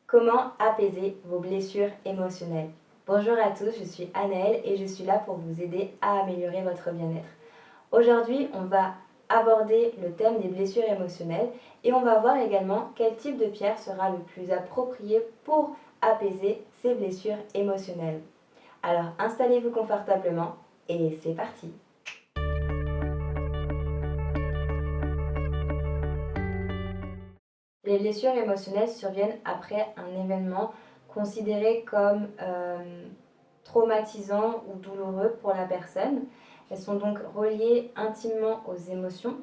Comment apaiser vos blessures émotionnelles? Bonjour à tous, je suis Anaëlle et je suis là pour vous aider à améliorer votre bien-être. Aujourd'hui, on va aborder le thème des blessures émotionnelles et on va voir également quel type de pierre sera le plus approprié pour apaiser ces blessures émotionnelles. Alors installez-vous confortablement et c'est parti! Les blessures émotionnelles surviennent après un événement considéré comme traumatisant ou douloureux pour la personne. Elles sont donc reliées intimement aux émotions.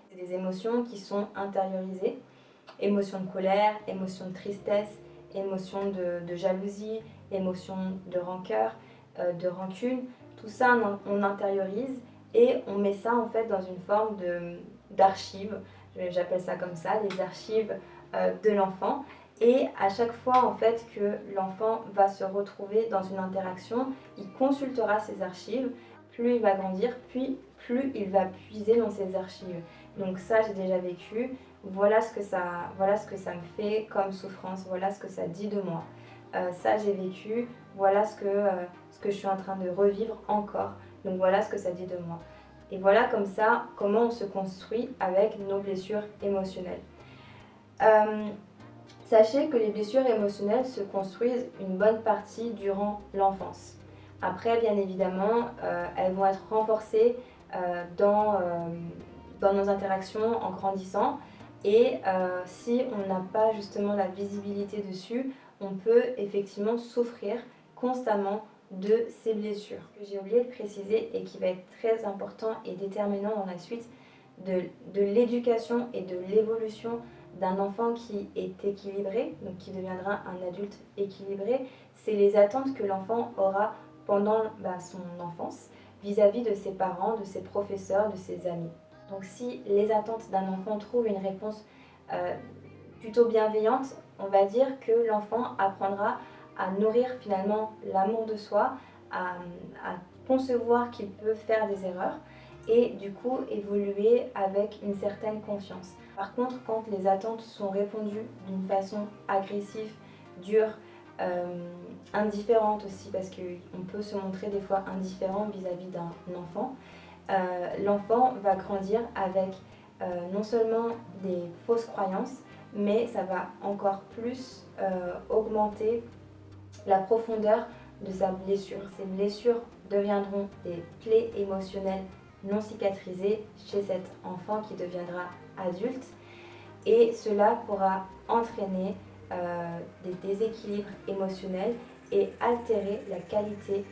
C'est des émotions qui sont intériorisées, émotions de colère, émotions de tristesse, émotions de jalousie, émotions de rancœur, de rancune. Tout ça, on intériorise et on met ça en fait dans une forme d'archives. J'appelle ça comme ça, les archives de l'enfant. Et à chaque fois en fait que l'enfant va se retrouver dans une interaction, il consultera ses archives. Plus il va grandir, puis plus il va puiser dans ses archives. Donc ça, j'ai déjà vécu. Voilà ce que ça me fait comme souffrance. Voilà ce que ça dit de moi. Ça, j'ai vécu. Voilà ce que je suis en train de revivre encore. Donc voilà ce que ça dit de moi. Et voilà comme ça, comment on se construit avec nos blessures émotionnelles. Sachez que les blessures émotionnelles se construisent une bonne partie durant l'enfance. Après, bien évidemment, elles vont être renforcées dans nos interactions en grandissant. Et si on n'a pas justement la visibilité dessus, on peut effectivement souffrir constamment de ces blessures. Ce que j'ai oublié de préciser et qui va être très important et déterminant dans la suite de l'éducation et de l'évolution d'un enfant qui est équilibré, donc qui deviendra un adulte équilibré, c'est les attentes que l'enfant aura pendant son enfance vis-à-vis de ses parents, de ses professeurs, de ses amis. Donc si les attentes d'un enfant trouvent une réponse plutôt bienveillante, on va dire que l'enfant apprendra à nourrir finalement l'amour de soi, à concevoir qu'il peut faire des erreurs et du coup évoluer avec une certaine confiance. Par contre, quand les attentes sont répondues d'une façon agressive, dure, indifférente aussi, parce qu'on peut se montrer des fois indifférent vis-à-vis d'un enfant, l'enfant va grandir avec non seulement des fausses croyances, mais ça va encore plus augmenter la profondeur de sa blessure. Ces blessures deviendront des plaies émotionnelles non cicatrisées chez cet enfant qui deviendra adulte et cela pourra entraîner des déséquilibres émotionnels et altérer la qualité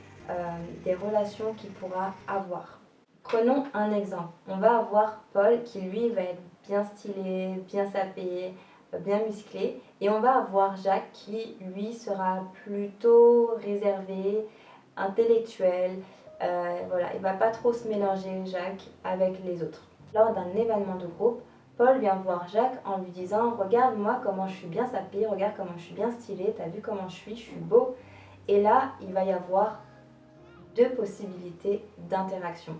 des relations qu'il pourra avoir. Prenons un exemple. On va avoir Paul qui lui va être bien stylé, bien sapé, bien musclé. Et on va avoir Jacques qui lui sera plutôt réservé, intellectuel. Voilà, il ne va pas trop se mélanger Jacques avec les autres. Lors d'un événement de groupe, Paul vient voir Jacques en lui disant « Regarde moi comment je suis bien sapé, regarde comment je suis bien stylé, t'as vu comment je suis beau ». Et là, il va y avoir deux possibilités d'interaction.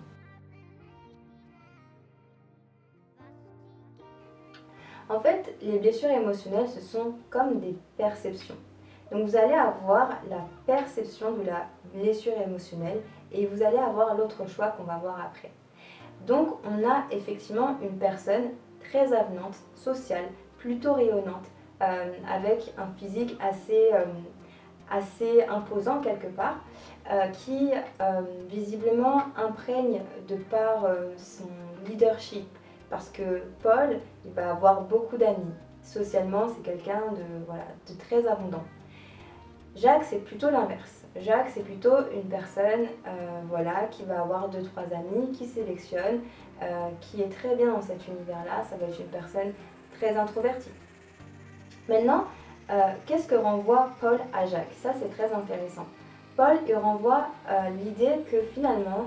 En fait, les blessures émotionnelles, ce sont comme des perceptions. Donc vous allez avoir la perception de la blessure émotionnelle et vous allez avoir l'autre choix qu'on va voir après. Donc on a effectivement une personne très avenante, sociale, plutôt rayonnante, avec un physique assez imposant quelque part, qui visiblement imprègne de par son leadership. Parce que Paul, il va avoir beaucoup d'amis. Socialement, c'est quelqu'un de très abondant. Jacques, c'est plutôt l'inverse. Jacques, c'est plutôt une personne qui va avoir 2-3 amis, qui sélectionne, qui est très bien dans cet univers-là. Ça va être une personne très introvertie. Maintenant, qu'est-ce que renvoie Paul à Jacques? Ça, c'est très intéressant. Paul, il renvoie l'idée que finalement,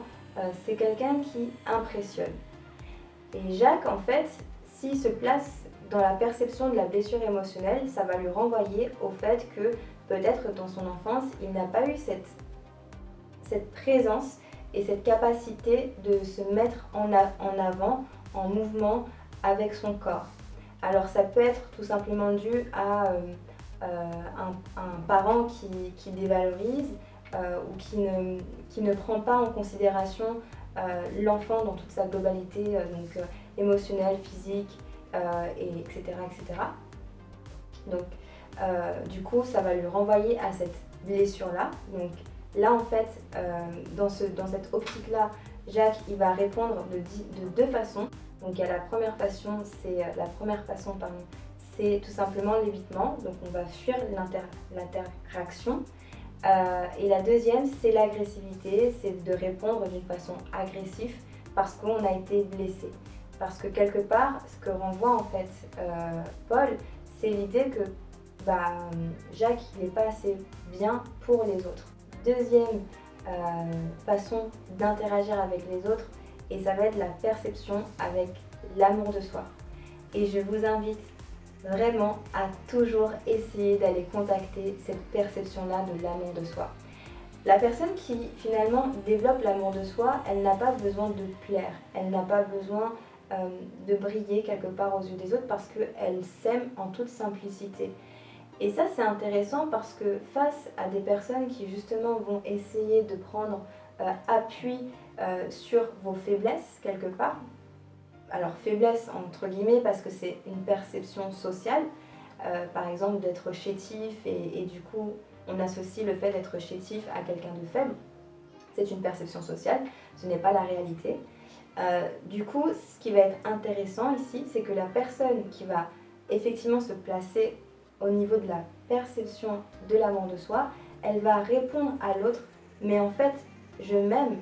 c'est quelqu'un qui impressionne. Et Jacques, en fait, s'il se place dans la perception de la blessure émotionnelle, ça va lui renvoyer au fait que peut-être dans son enfance, il n'a pas eu cette présence et cette capacité de se mettre en avant, en mouvement avec son corps. Alors ça peut être tout simplement dû à un parent qui dévalorise ou qui ne prend pas en considération l'enfant dans toute sa globalité, donc émotionnelle, physique, etc., etc. Donc, du coup, ça va lui renvoyer à cette blessure-là. Donc là, en fait, dans cette optique-là, Jacques, il va répondre de deux façons. Donc, il y a la première façon, c'est tout simplement l'évitement. Donc, on va fuir l'interaction. Et la deuxième, c'est l'agressivité, c'est de répondre d'une façon agressive parce qu'on a été blessé. Parce que quelque part, ce que renvoie en fait Paul, c'est l'idée que Jacques, il n'est pas assez bien pour les autres. Deuxième façon d'interagir avec les autres, et ça va être la perception avec l'amour de soi. Et je vous invite vraiment à toujours essayer d'aller contacter cette perception-là de l'amour de soi. La personne qui finalement développe l'amour de soi, elle n'a pas besoin de plaire, elle n'a pas besoin de briller quelque part aux yeux des autres parce qu'elle s'aime en toute simplicité. Et ça, c'est intéressant parce que face à des personnes qui justement vont essayer de prendre appui sur vos faiblesses quelque part, alors faiblesse entre guillemets parce que c'est une perception sociale, par exemple d'être chétif et du coup on associe le fait d'être chétif à quelqu'un de faible, c'est une perception sociale, ce n'est pas la réalité. Du coup, ce qui va être intéressant ici, c'est que la personne qui va effectivement se placer au niveau de la perception de l'amour de soi, elle va répondre à l'autre, mais en fait, je m'aime.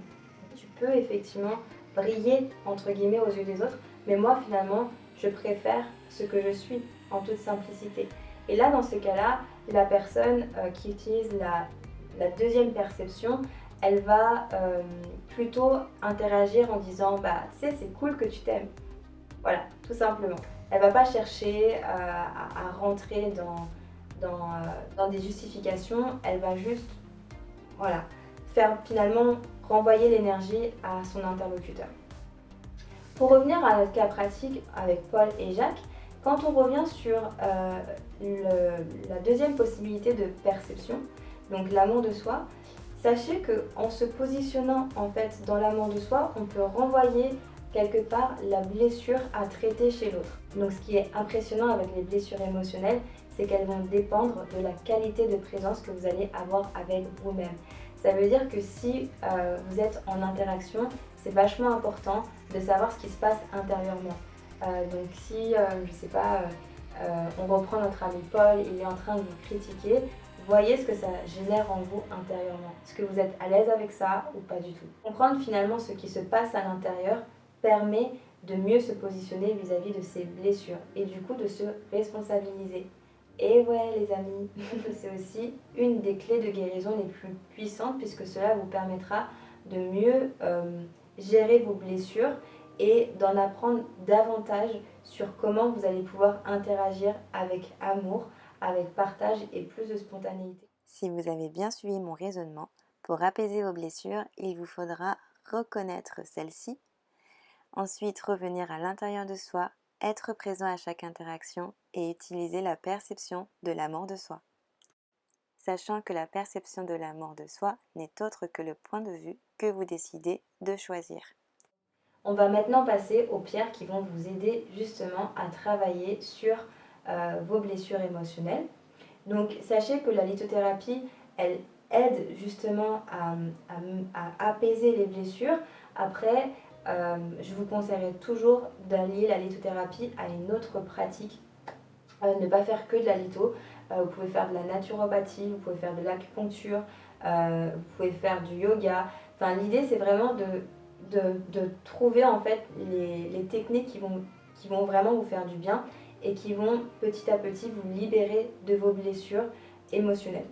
Tu peux effectivement briller entre guillemets aux yeux des autres, mais moi finalement, je préfère ce que je suis en toute simplicité. Et là, dans ce cas-là, la personne qui utilise la deuxième perception, elle va plutôt interagir en disant tu sais, c'est cool que tu t'aimes. Voilà, tout simplement. Elle ne va pas chercher à rentrer dans des justifications, elle va juste faire finalement renvoyer l'énergie à son interlocuteur. Pour revenir à notre cas pratique avec Paul et Jacques, quand on revient sur la deuxième possibilité de perception, donc l'amour de soi, sachez qu'en se positionnant en fait dans l'amour de soi, on peut renvoyer quelque part la blessure à traiter chez l'autre. Donc ce qui est impressionnant avec les blessures émotionnelles, c'est qu'elles vont dépendre de la qualité de présence que vous allez avoir avec vous-même. Ça veut dire que si vous êtes en interaction, c'est vachement important de savoir ce qui se passe intérieurement. Donc si, je ne sais pas, on reprend notre ami Paul, il est en train de vous critiquer, voyez ce que ça génère en vous intérieurement. Est-ce que vous êtes à l'aise avec ça ou pas du tout? Comprendre finalement ce qui se passe à l'intérieur permet de mieux se positionner vis-à-vis de ses blessures et du coup de se responsabiliser. Et ouais les amis, c'est aussi une des clés de guérison les plus puissantes puisque cela vous permettra de mieux gérer vos blessures et d'en apprendre davantage sur comment vous allez pouvoir interagir avec amour, avec partage et plus de spontanéité. Si vous avez bien suivi mon raisonnement, pour apaiser vos blessures, il vous faudra reconnaître celles-ci, ensuite revenir à l'intérieur de soi, être présent à chaque interaction et utiliser la perception de l'amour de soi. Sachant que la perception de l'amour de soi n'est autre que le point de vue que vous décidez de choisir. On va maintenant passer aux pierres qui vont vous aider justement à travailler sur vos blessures émotionnelles. Donc sachez que la lithothérapie, elle aide justement à apaiser les blessures. Après, je vous conseillerais toujours d'allier la lithothérapie à une autre pratique. Ne pas faire que de la litho. Vous pouvez faire de la naturopathie, vous pouvez faire de l'acupuncture, vous pouvez faire du yoga. Enfin, l'idée, c'est vraiment de trouver en fait les techniques qui vont vraiment vous faire du bien et qui vont petit à petit vous libérer de vos blessures émotionnelles.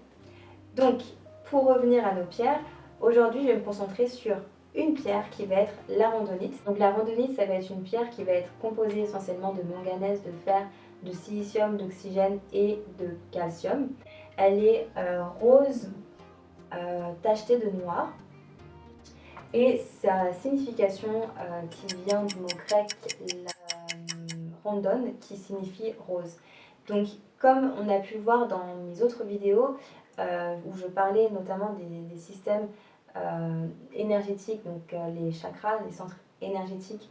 Donc, pour revenir à nos pierres, aujourd'hui, je vais me concentrer sur une pierre qui va être la randonite. Donc la randonite, ça va être une pierre qui va être composée essentiellement de manganèse, de fer, de silicium, d'oxygène et de calcium. Elle est rose tachetée de noir. Et sa signification qui vient du mot grec randon qui signifie rose. Donc Comme on a pu le voir dans mes autres vidéos, où je parlais notamment des systèmes énergétiques, donc les chakras, les centres énergétiques,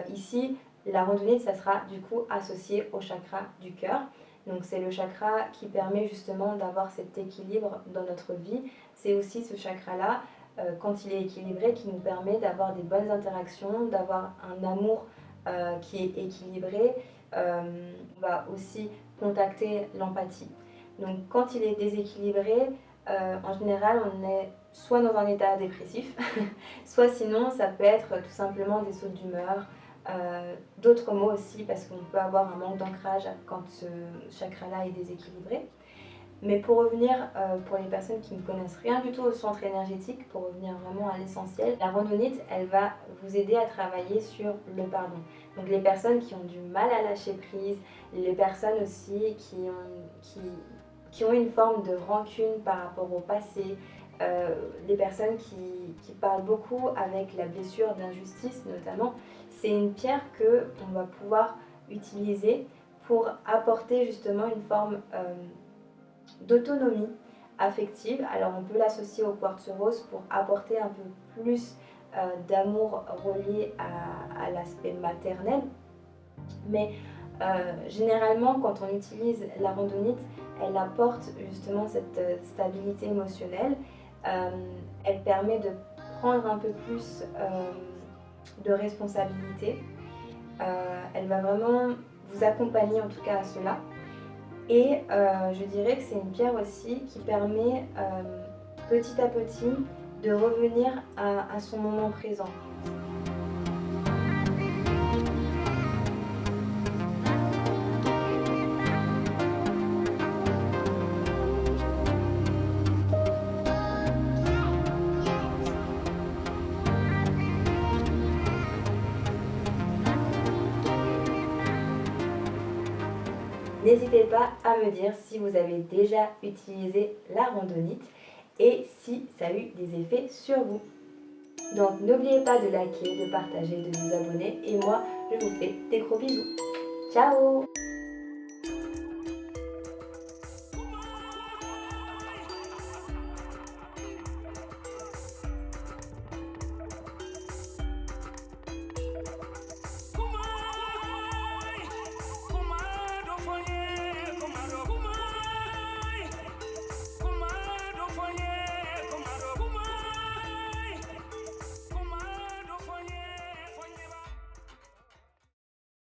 ici, la randonnée, ça sera du coup associé au chakra du cœur. Donc c'est le chakra qui permet justement d'avoir cet équilibre dans notre vie. C'est aussi ce chakra-là, quand il est équilibré, qui nous permet d'avoir des bonnes interactions, d'avoir un amour qui est équilibré. On va aussi contacter l'empathie. Donc quand il est déséquilibré, en général, on est soit dans un état dépressif, soit sinon ça peut être tout simplement des sautes d'humeur, d'autres mots aussi, parce qu'on peut avoir un manque d'ancrage quand ce chakra-là est déséquilibré. Mais pour revenir, pour les personnes qui ne connaissent rien du tout au centre énergétique, pour revenir vraiment à l'essentiel, la randonnite, elle va vous aider à travailler sur le pardon. Donc les personnes qui ont du mal à lâcher prise, les personnes aussi qui ont une forme de rancune par rapport au passé, les personnes qui parlent beaucoup avec la blessure d'injustice notamment, c'est une pierre qu'on va pouvoir utiliser pour apporter justement une forme d'autonomie affective. Alors on peut l'associer au quartz rose pour apporter un peu plus d'amour relié à l'aspect maternel. Mais généralement, quand on utilise la randonnite, elle apporte justement cette stabilité émotionnelle. Elle permet de prendre un peu plus de responsabilité. Elle va vraiment vous accompagner en tout cas à cela. Et je dirais que c'est une pierre aussi qui permet petit à petit de revenir à son moment présent. N'hésitez pas à me dire si vous avez déjà utilisé la randonnite et si ça a eu des effets sur vous. Donc n'oubliez pas de liker, de partager, de vous abonner et moi je vous fais des gros bisous. Ciao!